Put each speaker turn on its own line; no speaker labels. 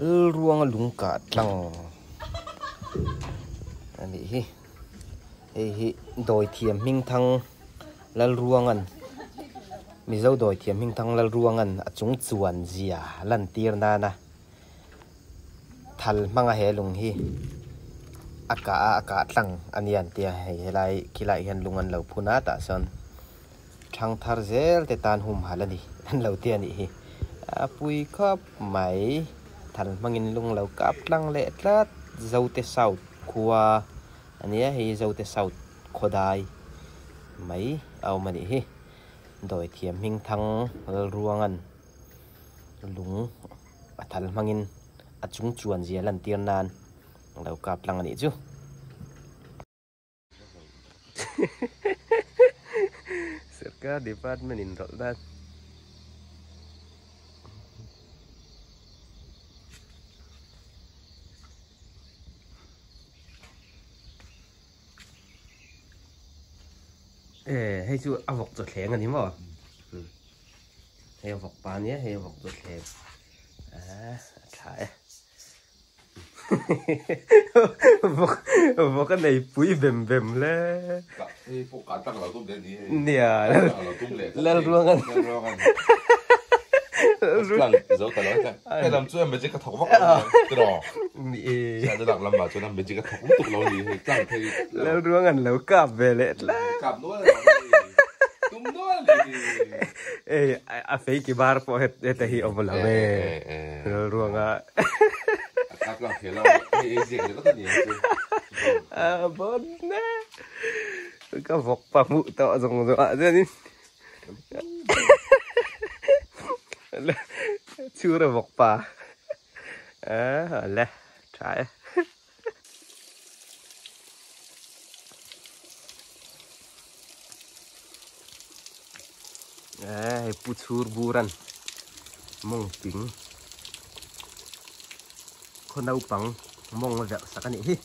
ruang lungka tlang ani hi doi thiam hing thang lal ruangan mizo doi thiam hing thang lal ruangan achung chuan zia lan tir na na thal manga he lung hi aka tlang anian tia helai kilai hian lungan lo phuna ta son thang thar zel te tan hum halani an lo tia ni hi apui khop mai thal mangin lung lo kap tlang le tlat zote south khuwa ania hi zote south khodai mai au mani hi doi thiam hing thang lal ruangan lung athal mangin achung chuan zia lan tir nan lo kap tlang ani chu Serka department in Roldan hay chú avok cho thèn anh mà hay avok pan nhé hay avok cho thèn thải avok cái này bụi bềm le
phụ cả tăng là tôm đen đi
nè lên luôn anh
lang dấu cả đó cái làm cho em bây giờ cái thằng vóc cái đó sao tôi làm mà cho em bây giờ cái thằng tục lâu gì tăng thì
lên luôn anh lâu cạp về lệ
cạp nữa tum nữa
phải cái bar po hết hi ông làm lên luôn à
các bạn thấy là cái gì cái đó thì
bốn nè cái vọc pa mu to dùng rồi thế đi chưa được vọc pa lẹ trái pucur buran mong ping kon dau pang mong vẹo sakani hi